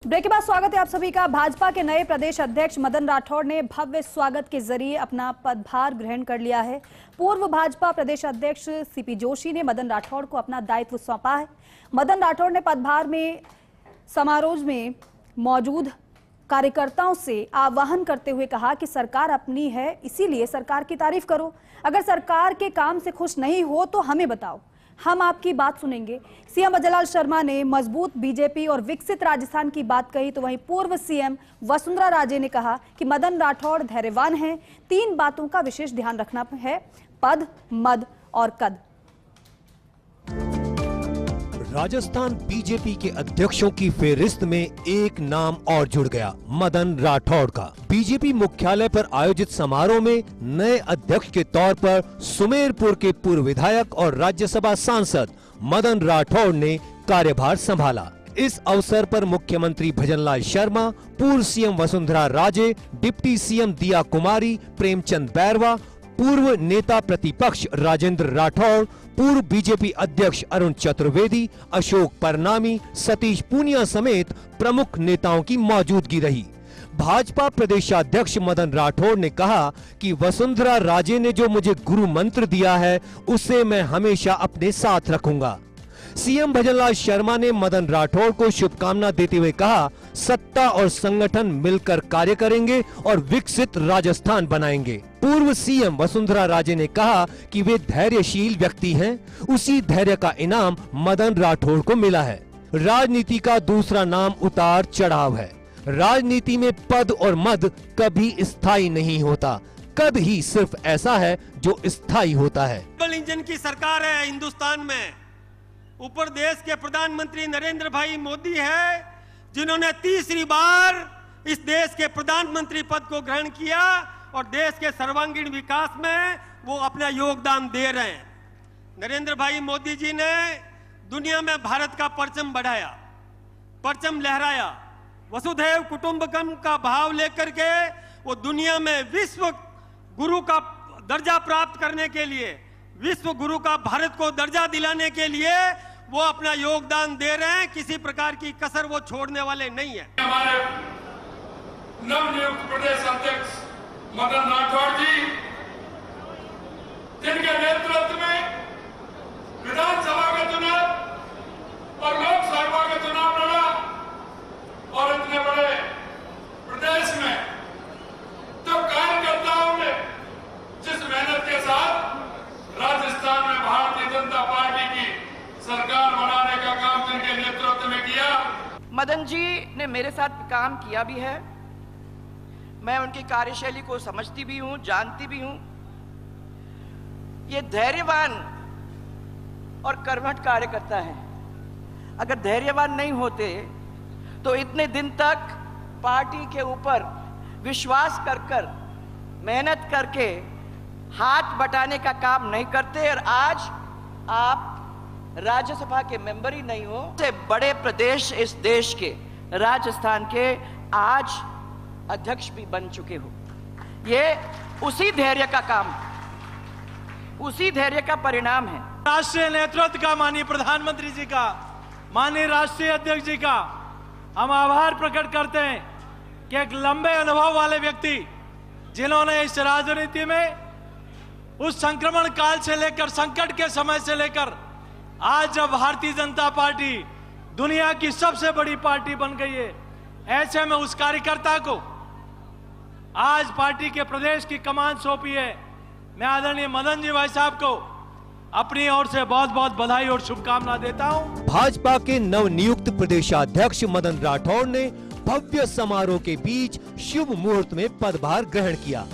Break के बाद स्वागत है आप सभी का। भाजपा के नए प्रदेश अध्यक्ष मदन राठौड़ ने भव्य स्वागत के जरिए अपना पदभार ग्रहण कर लिया है। पूर्व भाजपा प्रदेश अध्यक्ष सीपी जोशी ने मदन राठौड़ को अपना दायित्व सौंपा है। मदन राठौड़ ने पदभार में समारोह में मौजूद कार्यकर्ताओं से आह्वान करते हुए कहा कि सरकार अपनी है, इसीलिए सरकार की तारीफ करो। अगर सरकार के काम से खुश नहीं हो तो हमें बताओ, हम आपकी बात सुनेंगे। सीएम भजनलाल शर्मा ने मजबूत बीजेपी और विकसित राजस्थान की बात कही, तो वहीं पूर्व सीएम वसुंधरा राजे ने कहा कि मदन राठौड़ धैर्यवान हैं। 3 बातों का विशेष ध्यान रखना है, पद, मद और कद। राजस्थान बीजेपी के अध्यक्षों की फेहरिस्त में एक नाम और जुड़ गया, मदन राठौड़ का। बीजेपी मुख्यालय पर आयोजित समारोह में नए अध्यक्ष के तौर पर सुमेरपुर के पूर्व विधायक और राज्यसभा सांसद मदन राठौड़ ने कार्यभार संभाला। इस अवसर पर मुख्यमंत्री भजनलाल शर्मा, पूर्व CM Vasundhara Raje, deputy CM दिया कुमारी, प्रेमचंद बैरवा, पूर्व नेता प्रतिपक्ष राजेंद्र राठौड़, पूर्व बीजेपी अध्यक्ष अरुण चतुर्वेदी, अशोक परनामी, सतीश पूनिया समेत प्रमुख नेताओं की मौजूदगी रही। भाजपा प्रदेशाध्यक्ष मदन राठौड़ ने कहा कि वसुंधरा राजे ने जो मुझे गुरु मंत्र दिया है, उसे मैं हमेशा अपने साथ रखूंगा। सीएम भजनलाल शर्मा ने मदन राठौड़ को शुभकामना देते हुए कहा, सत्ता और संगठन मिलकर कार्य करेंगे और विकसित राजस्थान बनाएंगे। पूर्व सीएम वसुंधरा राजे ने कहा कि वे धैर्यशील व्यक्ति हैं, उसी धैर्य का इनाम मदन राठौड़ को मिला है। राजनीति का दूसरा नाम उतार चढ़ाव है। राजनीति में पद और मद कभी स्थायी नहीं होता, कद ही सिर्फ ऐसा है जो स्थायी होता है। डबल इंजन की सरकार है हिंदुस्तान में। ऊपर देश के प्रधानमंत्री नरेंद्र भाई मोदी है, जिन्होंने तीसरी बार इस देश के प्रधानमंत्री पद को ग्रहण किया और देश के सर्वांगीण विकास में वो अपना योगदान दे रहे हैं। नरेंद्र भाई मोदी जी ने दुनिया में भारत का परचम बढ़ाया, परचम लहराया। वसुधैव कुटुंबकम का भाव लेकर के वो दुनिया में विश्व गुरु का दर्जा प्राप्त करने के लिए, विश्व गुरु का भारत को दर्जा दिलाने के लिए वो अपना योगदान दे रहे हैं। किसी प्रकार की कसर वो छोड़ने वाले नहीं है। हमारे नवनियुक्त प्रदेश अध्यक्ष मदन राठौड़ जी, जिनके नेतृत्व में विधानसभा का चुनाव और लोकसभा का चुनाव लड़ा और इतने बड़े प्रदेश में तो कार्यकर्ताओं ने जिस मेहनत के साथ राजस्थान में भारतीय जनता पार्टी की सरकार बनाने का काम जिनके नेतृत्व में किया। मदन जी ने मेरे साथ काम किया भी है, मैं उनकी कार्यशैली को समझती भी हूं, जानती भी हूं। ये धैर्यवान और कर्मठ कार्यकर्ता है। अगर धैर्यवान नहीं होते तो इतने दिन तक पार्टी के ऊपर विश्वास कर मेहनत करके हाथ बटाने का काम नहीं करते और आज आप राज्यसभा के मेंबर ही नहीं हो। से बड़े प्रदेश इस देश के, राजस्थान के, आज अध्यक्ष भी बन चुके हो। ये उसी धैर्य का काम, उसी धैर्य का परिणाम है। राष्ट्रीय नेतृत्व का, माननीय प्रधानमंत्री जी का, माननीय राष्ट्रीय अध्यक्ष जी का हम आभार प्रकट करते हैं कि एक लंबे अनुभव वाले व्यक्ति, जिन्होंने इस राजनीति में उस संक्रमण काल से लेकर, संकट के समय से लेकर आज जब भारतीय जनता पार्टी दुनिया की सबसे बड़ी पार्टी बन गई है, ऐसे में उस कार्यकर्ता को आज पार्टी के प्रदेश की कमान सौंपी है। मैं आदरणीय मदन जी भाई साहब को अपनी ओर से बहुत बहुत बधाई और शुभकामना देता हूं। भाजपा के नवनियुक्त प्रदेशाध्यक्ष मदन राठौड़ ने भव्य समारोह के बीच शुभ मुहूर्त में पदभार ग्रहण किया।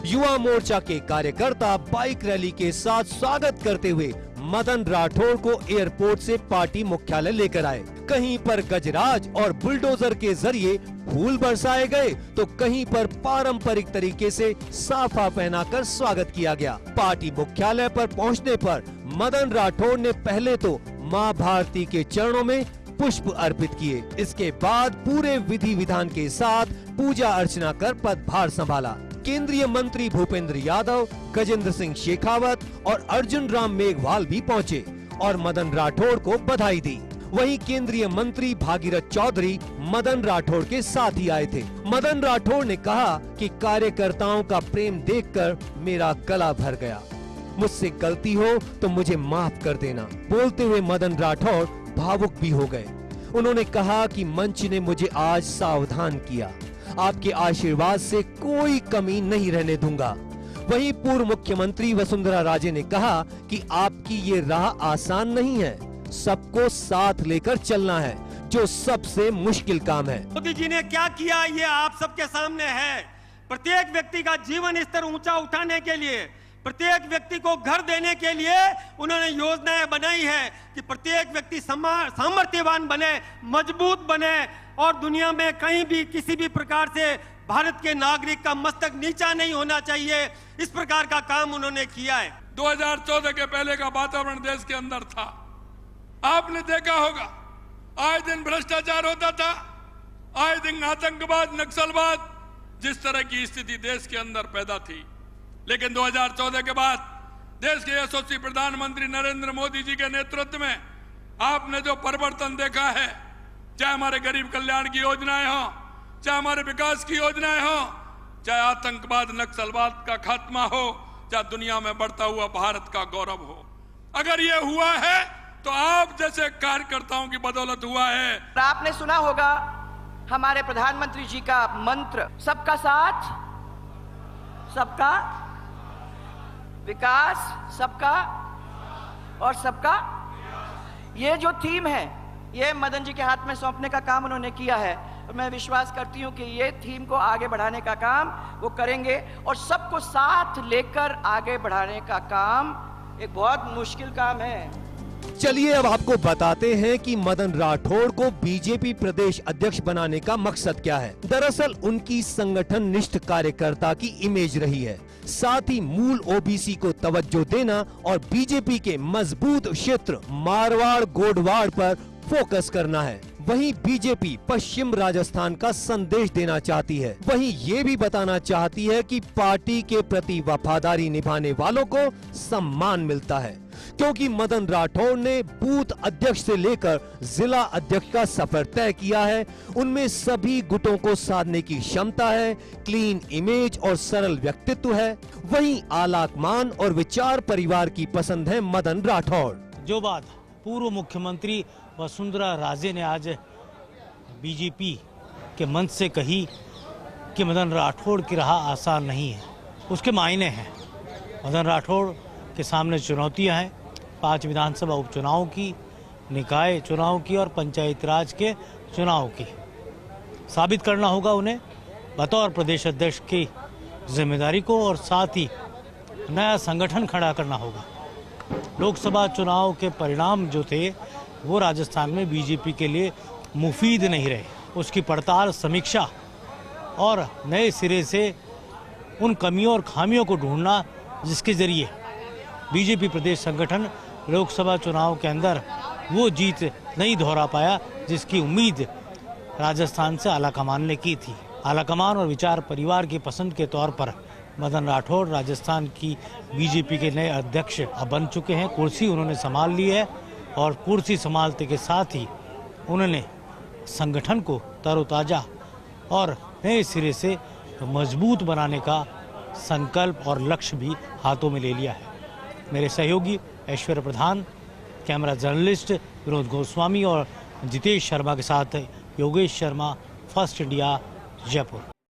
युवा मोर्चा के कार्यकर्ता बाइक रैली के साथ स्वागत करते हुए मदन राठौड़ को एयरपोर्ट से पार्टी मुख्यालय लेकर आए। कहीं पर गजराज और बुलडोजर के जरिए फूल बरसाए गए, तो कहीं पर पारंपरिक तरीके से साफा पहनाकर स्वागत किया गया। पार्टी मुख्यालय पर पहुंचने पर मदन राठौड़ ने पहले तो मां भारती के चरणों में पुष्प अर्पित किए। इसके बाद पूरे विधि विधान के साथ पूजा अर्चना कर पदभार संभाला। केंद्रीय मंत्री भूपेंद्र यादव, गजेंद्र सिंह शेखावत और अर्जुन राम मेघवाल भी पहुंचे और मदन राठौड़ को बधाई दी। वहीं केंद्रीय मंत्री भागीरथ चौधरी मदन राठौड़ के साथ ही आए थे। मदन राठौड़ ने कहा कि कार्यकर्ताओं का प्रेम देखकर मेरा गला भर गया, मुझसे गलती हो तो मुझे माफ कर देना। बोलते हुए मदन राठौड़ भावुक भी हो गए। उन्होंने कहा कि मंच ने मुझे आज सावधान किया, आपके आशीर्वाद से कोई कमी नहीं रहने दूंगा। वहीं पूर्व मुख्यमंत्री वसुंधरा राजे ने कहा कि आपकी ये राह आसान नहीं है, सबको साथ लेकर चलना है, जो सबसे मुश्किल काम है। मोदी जी ने क्या किया ये आप सबके सामने है। प्रत्येक व्यक्ति का जीवन स्तर ऊंचा उठाने के लिए, प्रत्येक व्यक्ति को घर देने के लिए उन्होंने योजनाएं बनाई है कि प्रत्येक व्यक्ति सामर्थ्यवान बने, मजबूत बने और दुनिया में कहीं भी किसी भी प्रकार से भारत के नागरिक का मस्तक नीचा नहीं होना चाहिए। इस प्रकार का काम उन्होंने किया है। 2014 के पहले का वातावरण देश के अंदर था, आपने देखा होगा। आए दिन भ्रष्टाचार होता था, आए दिन आतंकवाद, नक्सलवाद, जिस तरह की स्थिति देश के अंदर पैदा थी। लेकिन 2014 के बाद देश के यशस्वी प्रधानमंत्री नरेंद्र मोदी जी के नेतृत्व में आपने जो परिवर्तन देखा है, चाहे हमारे गरीब कल्याण की योजनाएं हो, चाहे हमारे विकास की योजनाएं हो, चाहे आतंकवाद नक्सलवाद का खात्मा हो, चाहे दुनिया में बढ़ता हुआ भारत का गौरव हो, अगर ये हुआ है तो आप जैसे कार्यकर्ताओं की बदौलत हुआ है। आपने सुना होगा हमारे प्रधानमंत्री जी का मंत्र, सबका साथ, सबका विकास, सबका और सबका। ये जो थीम है, ये मदन जी के हाथ में सौंपने का काम उन्होंने किया है और मैं विश्वास करती हूं कि ये थीम को आगे बढ़ाने का काम वो करेंगे और सबको साथ लेकर आगे बढ़ाने का काम एक बहुत मुश्किल काम है। चलिए अब आपको बताते हैं कि मदन राठौड़ को बीजेपी प्रदेश अध्यक्ष बनाने का मकसद क्या है। दरअसल उनकी संगठन निष्ठ कार्यकर्ता की इमेज रही है, साथ ही मूल ओबीसी को तवज्जो देना और बीजेपी के मजबूत क्षेत्र मारवाड़ गोडवाड़ पर फोकस करना है। वहीं बीजेपी पश्चिम राजस्थान का संदेश देना चाहती है। वहीं ये भी बताना चाहती है कि पार्टी के प्रति वफादारी निभाने वालों को सम्मान मिलता है, क्योंकि मदन राठौड़ ने बूथ अध्यक्ष से लेकर जिला अध्यक्ष का सफर तय किया है। उनमें सभी गुटों को साधने की क्षमता है, क्लीन इमेज और सरल व्यक्तित्व है। वहीं आलाकमान और विचार परिवार की पसंद है मदन राठौड़। जो बात पूर्व मुख्यमंत्री वसुंधरा राजे ने आज बीजेपी के मंच से कही कि मदन राठौड़ की राह आसान नहीं है, उसके मायने हैं। मदन राठौड़ के सामने चुनौतियां हैं, 5 विधानसभा उपचुनाव की, निकाय चुनाव की और पंचायत राज के चुनाव की। साबित करना होगा उन्हें बतौर प्रदेश अध्यक्ष की जिम्मेदारी को और साथ ही नया संगठन खड़ा करना होगा। लोकसभा चुनाव के परिणाम जो थे वो राजस्थान में बीजेपी के लिए मुफीद नहीं रहे। उसकी पड़ताल, समीक्षा और नए सिरे से उन कमियों और खामियों को ढूंढना जिसके जरिए बीजेपी प्रदेश संगठन लोकसभा चुनाव के अंदर वो जीत नहीं दोहरा पाया जिसकी उम्मीद राजस्थान से आलाकमान ने की थी। आलाकमान और विचार परिवार की पसंद के तौर पर मदन राठौड़ राजस्थान की बीजेपी के नए अध्यक्ष अब बन चुके हैं। कुर्सी उन्होंने संभाल ली है और कुर्सी संभालते के साथ ही उन्होंने संगठन को तरोताजा और नए सिरे से मजबूत बनाने का संकल्प और लक्ष्य भी हाथों में ले लिया है। मेरे सहयोगी ऐश्वर्य प्रधान, कैमरा जर्नलिस्ट विनोद गोस्वामी और जितेश शर्मा के साथ योगेश शर्मा, फर्स्ट इंडिया, जयपुर।